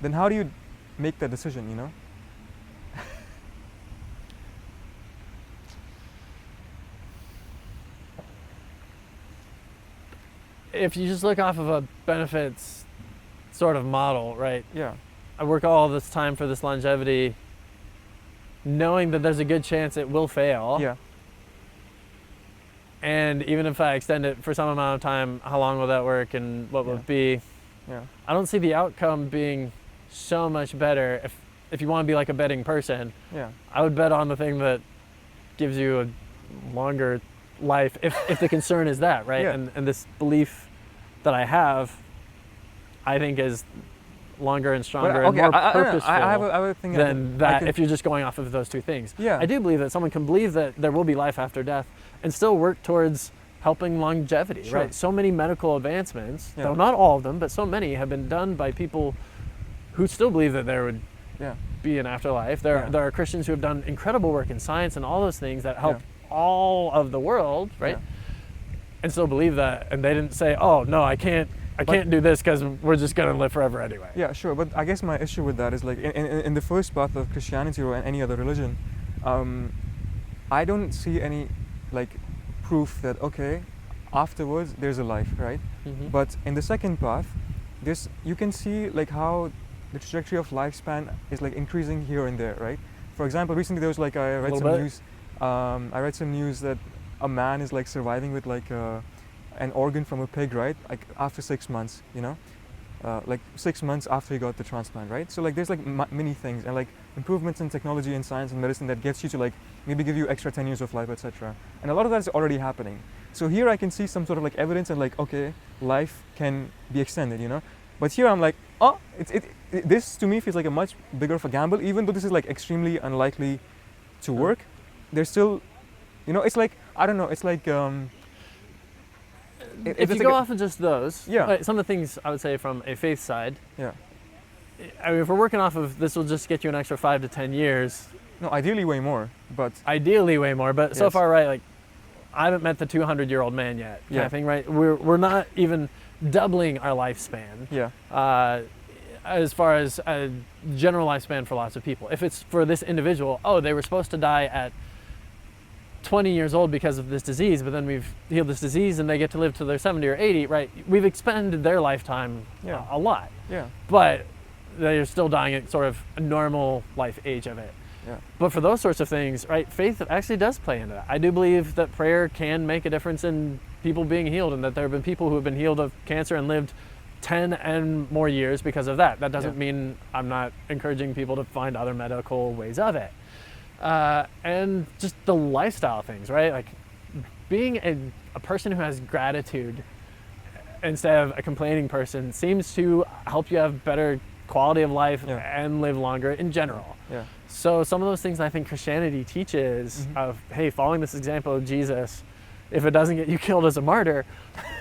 then how do you make that decision, If you just look off of a benefits sort of model, right? Yeah. I work all this time for this longevity, knowing that there's a good chance it will fail. Yeah. And even if I extend it for some amount of time, how long will that work and what will it be? Yeah. I don't see the outcome being so much better. If you want to be like a betting person, Yeah. I would bet on the thing that gives you a longer life if the concern is that, right? Yeah. And this belief that I have, I think is longer and stronger and more purposeful I have a thing than that if you're just going off of those two things. Yeah. I do believe that someone can believe that there will be life after death and still work towards helping longevity, Sure. right? So many medical advancements, Yeah. though not all of them, but so many have been done by people who still believe that there would Yeah. be an afterlife. There are Christians who have done incredible work in science and all those things that help Yeah. all of the world, right? Yeah. And still believe that, and they didn't say, "Oh no, I can't do this because we're just gonna live forever anyway." Yeah, sure. But I guess my issue with that is like in the first path of Christianity or any other religion, I don't see any like proof that okay, afterwards there's a life, right? Mhm. But in the second path, you can see like how the trajectory of lifespan is like increasing here and there, right? For example, recently there was like I read some news. I read some news that a man is like surviving with like an organ from a pig, right? Like after 6 months, like 6 months after he got the transplant, right? So like there's like many things and like improvements in technology and science and medicine that gets you to like maybe give you extra 10 years of life, etc. And a lot of that is already happening. So here I can see some sort of like evidence and like okay, life can be extended, But here I'm like, oh, this to me feels like a much bigger of a gamble, even though this is like extremely unlikely to work. There's still, it's like I don't know, it's like. If you go off of just those, Yeah. some of the things I would say from a faith side, Yeah. I mean, if we're working off of this will just get you an extra 5 to 10 years, No, ideally way more, but ideally way more, but so Yes. far, right, like I haven't met the 200-year-old man yet, kind Yeah. of thing, right? We're not even doubling our lifespan. yeah, As far as a general lifespan for lots of people. If it's for this individual, they were supposed to die at 20 years old because of this disease, but then we've healed this disease and they get to live till they're 70 or 80, right? We've expended their lifetime Yeah. a lot, yeah, but they're still dying at sort of a normal life age of it. yeah, But for those sorts of things, right, faith actually does play into that. I do believe that prayer can make a difference in people being healed, and that there have been people who have been healed of cancer and lived 10 and more years because of that. That doesn't mean I'm not encouraging people to find other medical ways of it. And just the lifestyle things, right? Like being a person who has gratitude instead of a complaining person seems to help you have better quality of life and live longer in general. yeah, So some of those things I think Christianity teaches of, hey, following this example of Jesus, if it doesn't get you killed as a martyr,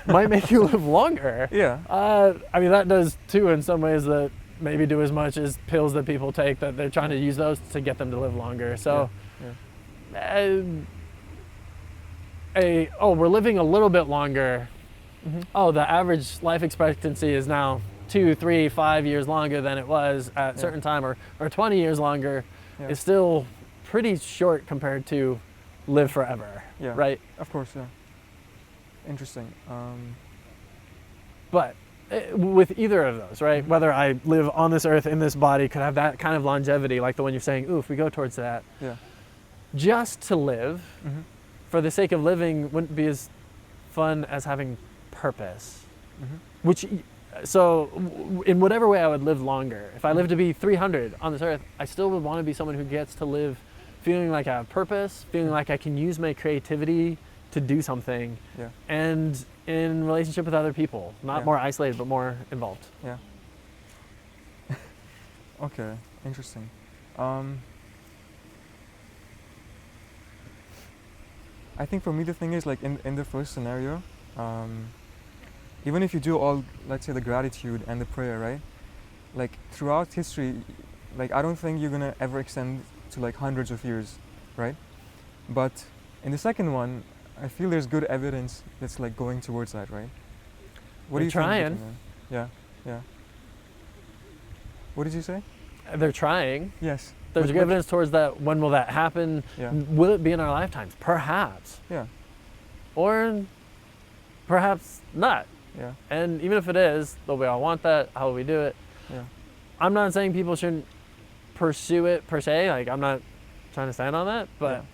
might make you live longer. yeah, I mean, that does too in some ways that maybe do as much as pills that people take, that they're trying to use those to get them to live longer. So, we're living a little bit longer. Mm-hmm. Oh, the average life expectancy is now 2, 3, 5 years longer than it was at a Yeah. certain time, or 20 years longer, Yeah. is still pretty short compared to live forever, Yeah. right? Of course, yeah. Interesting. But with either of those, right? Whether I live on this earth in this body, could have that kind of longevity, like the one you're saying, ooh, if we go towards that, Yeah. just to live Mhm. for the sake of living wouldn't be as fun as having purpose. Mhm. Which, in whatever way I would live longer, if I live to be 300 on this earth, I still would want to be someone who gets to live feeling like I have purpose, feeling like I can use my creativity to do something, Yeah. and in relationship with other people, not Yeah. more isolated, but more involved. Yeah. Okay. Interesting. I think for me the thing is like in the first scenario, even if you do all, let's say, the gratitude and the prayer, right? Like throughout history, like I don't think you're gonna ever extend to like hundreds of years, right? But in the second one, I feel there's good evidence that's like going towards that, right? What do They're you trying. think? Yeah, yeah. What did you say? They're trying. Yes. There's But- good evidence towards that. When will that happen? Yeah. Will it be in our lifetimes? Perhaps. Yeah, Or perhaps not. yeah, And even if it is, though we all want that, how will we do it? yeah. I'm not saying people shouldn't pursue it per se. Like, I'm not trying to stand on that, but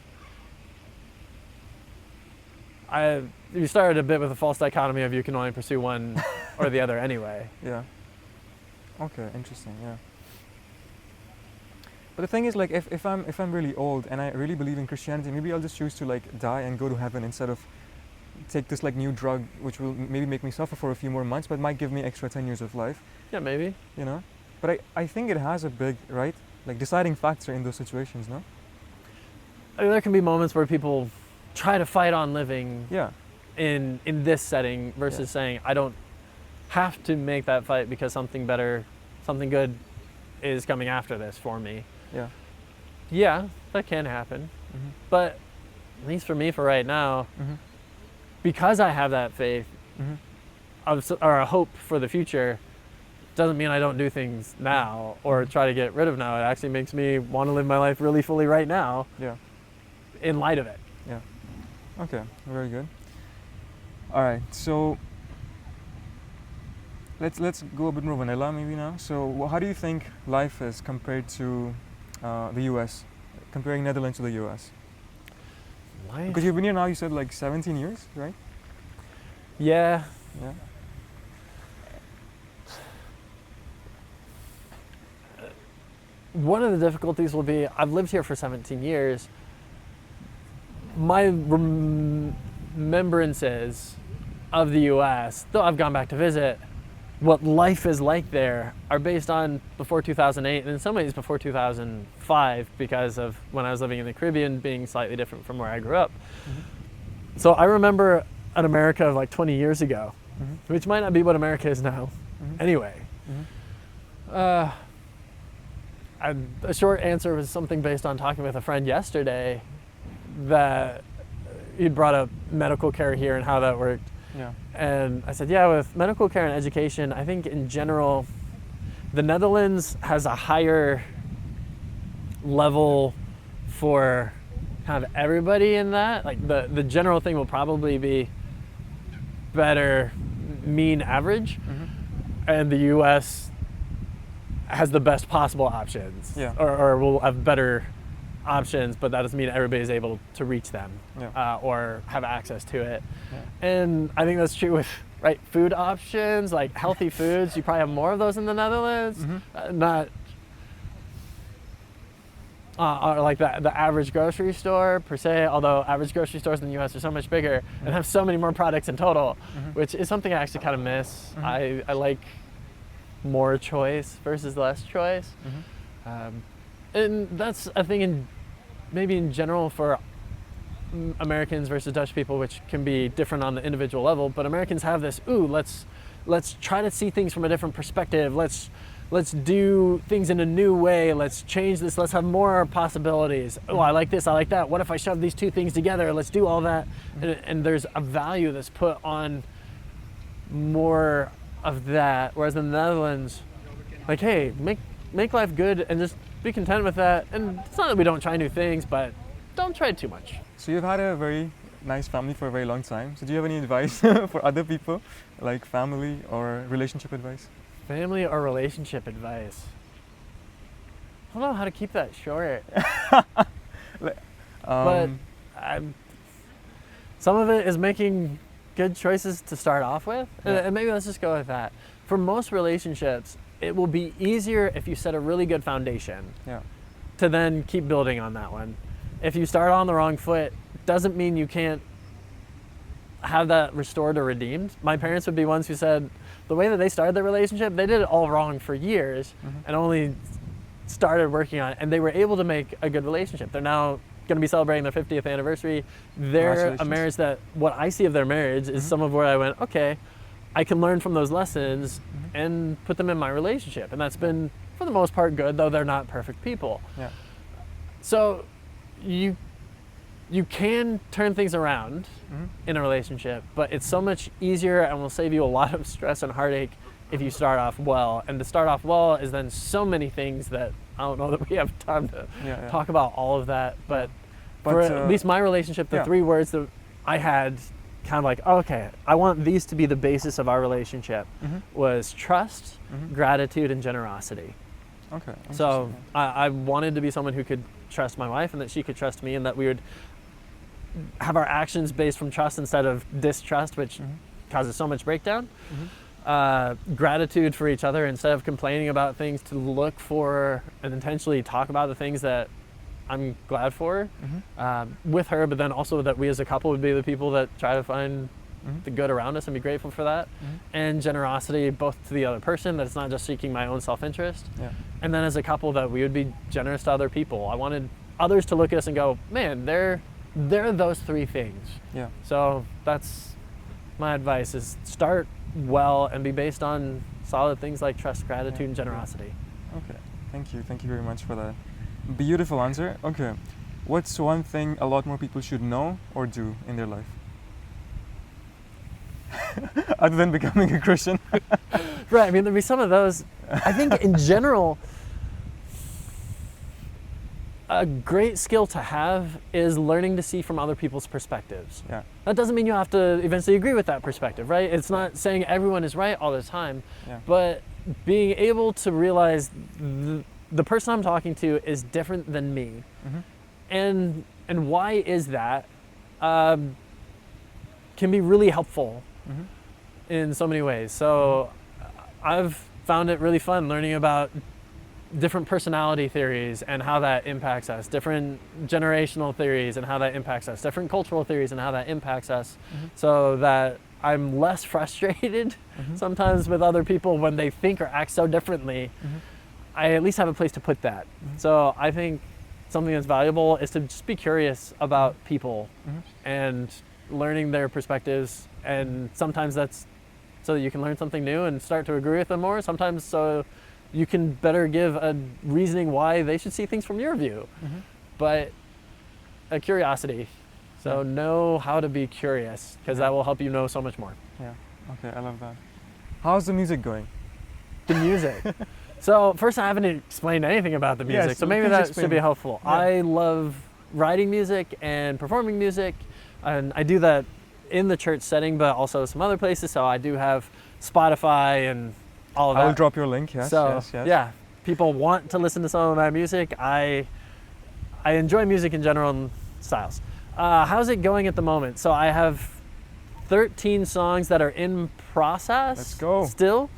you started a bit with a false dichotomy of you can only pursue one or the other anyway. Yeah. Okay, interesting. Yeah. But the thing is, like, if I'm really old and I really believe in Christianity, maybe I'll just choose to like die and go to heaven instead of take this like new drug, which will maybe make me suffer for a few more months, but might give me extra 10 years of life. Yeah, maybe. You know. But I think it has a big like deciding factor in those situations. No. I mean, there can be moments where people try to fight on living Yeah. in this setting versus saying, I don't have to make that fight because something better, something good is coming after this for me. Yeah. Yeah, that can happen. Mhm. But at least for me, for right now, Mhm. because I have that faith Mhm. or a hope for the future, doesn't mean I don't do things now or try to get rid of now. It actually makes me want to live my life really fully right now Yeah. in light of it. Yeah. Okay. Very good. All right. So let's go a bit more vanilla maybe now. So how do you think life is compared to the U.S. Comparing Netherlands to the U.S. Life? Because you've been here now. You said like 17 years, right? Yeah. Yeah. One of the difficulties will be I've lived here for 17 years. My remembrances of the US, though I've gone back to visit, what life is like there are based on before 2008 and in some ways before 2005 because of when I was living in the Caribbean being slightly different from where I grew up. Mm-hmm. So I remember an America of like 20 years ago, Mm-hmm. which might not be what America is now. Mm-hmm. Anyway, Mm-hmm. a short answer was something based on talking with a friend yesterday that he brought up medical care here and how that worked. Yeah. And I said, yeah, with medical care and education, I think in general, the Netherlands has a higher level for kind of everybody in that. Like the general thing will probably be better mean average. Mm-hmm. And the US has the best possible options. Yeah. Or will have better options, but that doesn't mean everybody's able to reach them Yeah. or have access to it. Yeah. And I think that's true with food options, like healthy foods. You probably have more of those in the Netherlands. Mm-hmm. Not or like the average grocery store per se, although average grocery stores in the US are so much bigger and have so many more products in total, which is something I actually kind of miss. I like more choice versus less choice. And that's a thing maybe in general for Americans versus Dutch people, which can be different on the individual level, but Americans have this, let's try to see things from a different perspective. Let's do things in a new way. Let's change this. Let's have more possibilities. Oh, I like this. I like that. What if I shove these two things together? Let's do all that. And there's a value that's put on more of that. Whereas in the Netherlands, like, hey, make life good and just be content with that. And it's not that we don't try new things, but don't try too much. So you've had a very nice family for a very long time. So do you have any advice for other people, like family or relationship advice? Family or relationship advice? I don't know how to keep that short. But some of it is making good choices to start off with. Yeah. And maybe let's just go with that. For most relationships, it will be easier if you set a really good foundation Yeah. to then keep building on that one. If you start on the wrong foot, doesn't mean you can't have that restored or redeemed. My parents would be ones who said the way that they started their relationship, they did it all wrong for years and only started working on it, and they were able to make a good relationship. They're now going to be celebrating their 50th anniversary. They're a marriage that, what I see of their marriage is some of where I went, okay, I can learn from those lessons and put them in my relationship. And that's been, for the most part, good, though they're not perfect people. Yeah. So you can turn things around in a relationship, but it's so much easier and will save you a lot of stress and heartache if you start off well. And to start off well is then so many things that I don't know that we have time to talk about all of that. But for at least my relationship, the three words that I had kind of like, oh, okay, I want these to be the basis of our relationship was trust, gratitude, and generosity. Okay. So I wanted to be someone who could trust my wife and that she could trust me, and that we would have our actions based from trust instead of distrust, which causes so much breakdown. Gratitude for each other instead of complaining about things, to look for and intentionally talk about the things that I'm glad for with her, but then also that we as a couple would be the people that try to find the good around us and be grateful for that. And generosity both to the other person, that it's not just seeking my own self-interest. And then as a couple that we would be generous to other people. I wanted others to look at us and go, man, they're those three things. So that's my advice, is start well and be based on solid things like trust, gratitude, and generosity. Okay, thank you very much for that beautiful answer. Okay, what's one thing a lot more people should know or do in their life other than becoming a Christian? Right, I mean, there'd be some of those. I think in general, a great skill to have is learning to see from other people's perspectives. That doesn't mean you have to eventually agree with that perspective, right? It's not saying everyone is right all the time, but being able to realize the person I'm talking to is different than me. And why is that can be really helpful in so many ways. So I've found it really fun learning about different personality theories and how that impacts us, different generational theories and how that impacts us, different cultural theories and how that impacts us, so that I'm less frustrated sometimes with other people when they think or act so differently. I at least have a place to put that. So I think something that's valuable is to just be curious about people and learning their perspectives, and sometimes that's so that you can learn something new and start to agree with them more, sometimes so you can better give a reasoning why they should see things from your view. But a curiosity. So know how to be curious, because that will help you know so much more. Okay, I love that. How's the music going? The music. So first, I haven't explained anything about the music, so maybe that should be helpful. I love writing music and performing music, and I do that in the church setting, but also some other places. So I do have Spotify and all of that. I will drop your link, yes. Yeah, people want to listen to some of my music. I enjoy music in general and styles. How's it going at the moment? So I have 13 songs that are in process. Let's go. Still.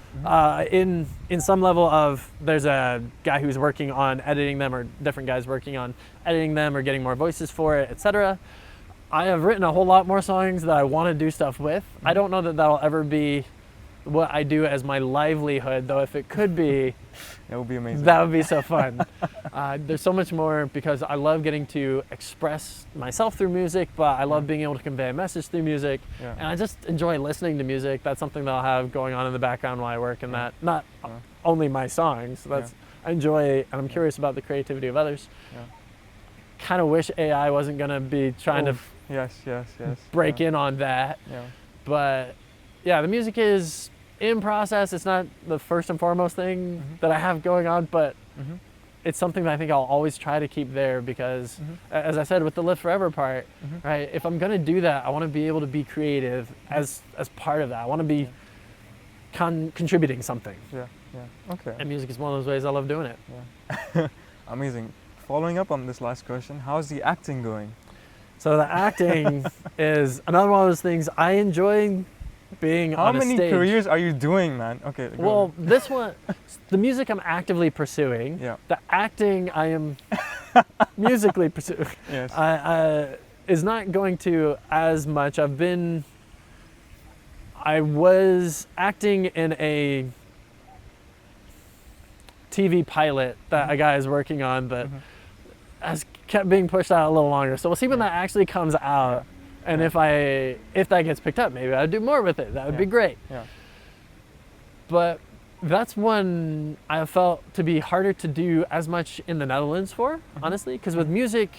In some level of, there's a guy who's working on editing them, or different guys working on editing them or getting more voices for it, etc. I have written a whole lot more songs that I want to do stuff with. I don't know that that'll ever be what I do as my livelihood, though if it could be, that would be amazing. That would be so fun. There's so much more, because I love getting to express myself through music, but I love being able to convey a message through music, and I just enjoy listening to music. That's something that I'll have going on in the background while I work, and that not only my songs. That's I enjoy, and I'm curious about the creativity of others. Kind of wish AI wasn't going to be trying to yes. break in on that. But yeah, the music is in process. It's not the first and foremost thing that I have going on, but it's something that I think I'll always try to keep there because, as I said, with the Live Forever part, right? If I'm gonna do that, I want to be able to be creative as part of that. I want to be contributing something. Yeah, yeah. Okay. And music is one of those ways I love doing it. Yeah. Amazing. Following up on this last question, how's the acting going? So the acting is another one of those things I enjoy being How on a many stage. careers are you doing, man? Okay. Go Well, on. this one, the music I'm actively pursuing. Yeah. The acting I am musically pursuing. Yes. Is not going to as much. I was acting in a TV pilot that a guy is working on that has kept being pushed out a little longer. So we'll see when that actually comes out. And if that gets picked up, maybe I'd do more with it. That would be great. Yeah. But that's one I felt to be harder to do as much in the Netherlands for, honestly. Because with music,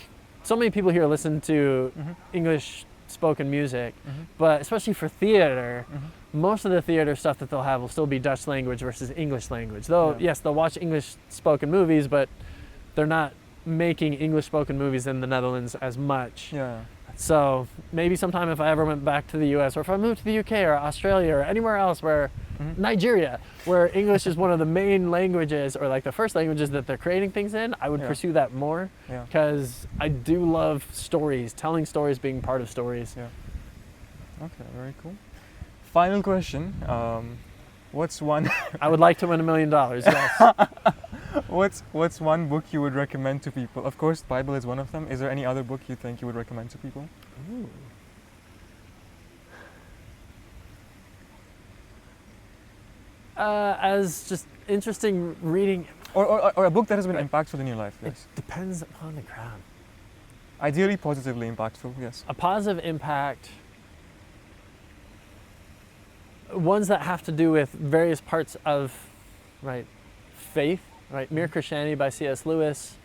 so many people here listen to English spoken music, but especially for theater, most of the theater stuff that they'll have will still be Dutch language versus English language. Though, yes, they'll watch English spoken movies, but they're not making English spoken movies in the Netherlands as much. Yeah. So maybe sometime if I ever went back to the US or if I moved to the UK or Australia or anywhere else where Nigeria, where English is one of the main languages or like the first languages that they're creating things in, I would pursue that more because I do love stories, telling stories, being part of stories. Yeah. Okay, very cool. Final question. What's one I would like to win $1 million, yes. What's one book you would recommend to people? Of course, Bible is one of them. Is there any other book you think you would recommend to people? Ooh. As just interesting reading. Or a book that has been impactful in your life, yes. It depends upon the crowd. Ideally positively impactful, yes. A positive impact. Ones that have to do with various parts of, faith, Mere Christianity by C.S. Lewis,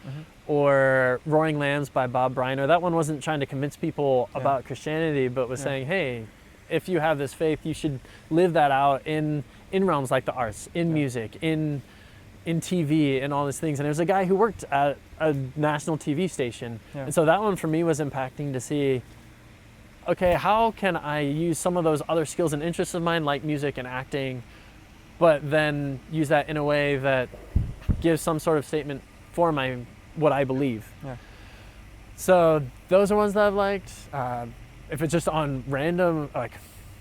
or Roaring Lambs by Bob Briner. That one wasn't trying to convince people about Christianity, but was saying, hey, if you have this faith, you should live that out in realms like the arts, in music, in TV, and all these things. And there's a guy who worked at a national TV station, and so that one for me was impacting to see, okay, how can I use some of those other skills and interests of mine, like music and acting, but then use that in a way that gives some sort of statement for what I believe. Yeah. So those are ones that I've liked. If it's just on random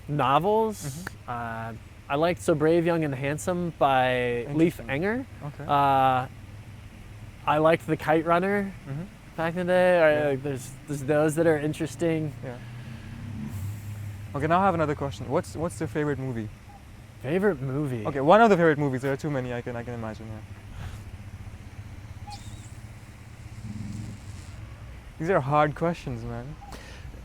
novels, I liked So Brave, Young and Handsome by Leif Enger. Okay. I liked The Kite Runner back in the day. There's those that are interesting. Yeah. Okay, now I have another question. What's your favorite movie? Favorite movie? Okay, one of the favorite movies. There are too many. I can imagine. Yeah. These are hard questions, man.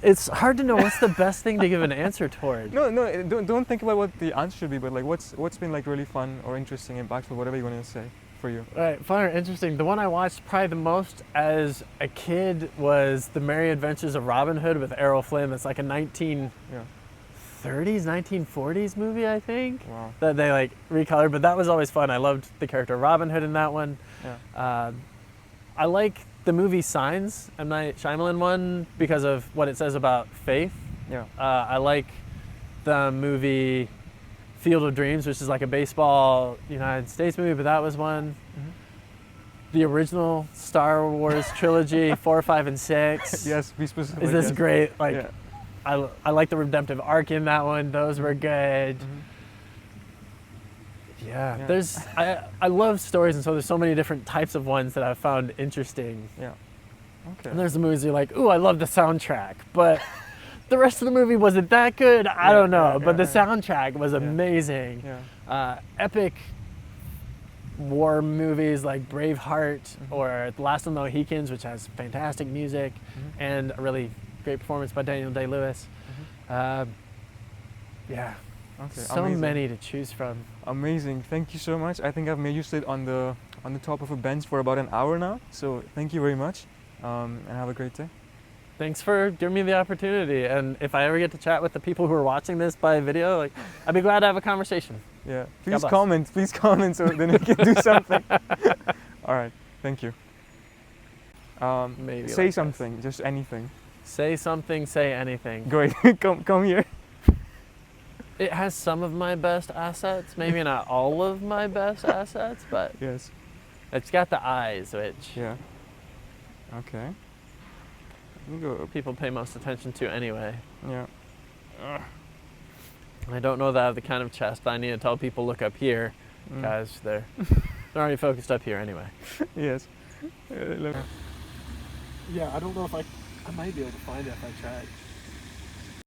It's hard to know what's the best thing to give an answer toward. No, don't think about what the answer should be, but like what's been like really fun or interesting, impactful, whatever you want to say for you. Right, fun or interesting. The one I watched probably the most as a kid was The Merry Adventures of Robin Hood with Errol Flynn. It's like a 1930s, 1940s movie, I think. Wow. That they recolored, but that was always fun. I loved the character Robin Hood in that one. Yeah. I like the movie Signs, M. Night Shyamalan one, because of what it says about faith. Yeah. I like the movie Field of Dreams, which is like a baseball United States movie, but that was one. The original Star Wars trilogy, 4, 5, and 6. Yes, be specific. Is this yes. great? I like the redemptive arc in that one. Those were good. Yeah. There's I love stories, and so there's so many different types of ones that I've found interesting. Yeah. Okay. And there's the movies you're like, ooh, I love the soundtrack, but the rest of the movie wasn't that good. I don't know, but the soundtrack was amazing. Yeah. Epic war movies like Braveheart or The Last of the Mohicans, which has fantastic music and a really great performance by Daniel Day-Lewis. Yeah. Okay. So amazing. many to choose from. Amazing. Thank you so much. I think I've made you sit on the top of a bench for about an hour now. So thank you very much, and have a great day. Thanks for giving me the opportunity. And if I ever get to chat with the people who are watching this by video, I'd be glad to have a conversation. Yeah. God bless. Please comment so then we can do something. All right. Thank you. Maybe Say like this. something, just anything. Say something, say anything. Great. come here. It has some of my best assets, maybe not all of my best assets, but Yes. it's got the eyes, which Yeah. Okay. You go. people pay most attention to anyway. Yeah. I don't know that I have the kind of chest I need to tell people look up here, Mm. guys. They're already focused up here anyway. Yes. Yeah, I don't know if I might be able to find it if I tried.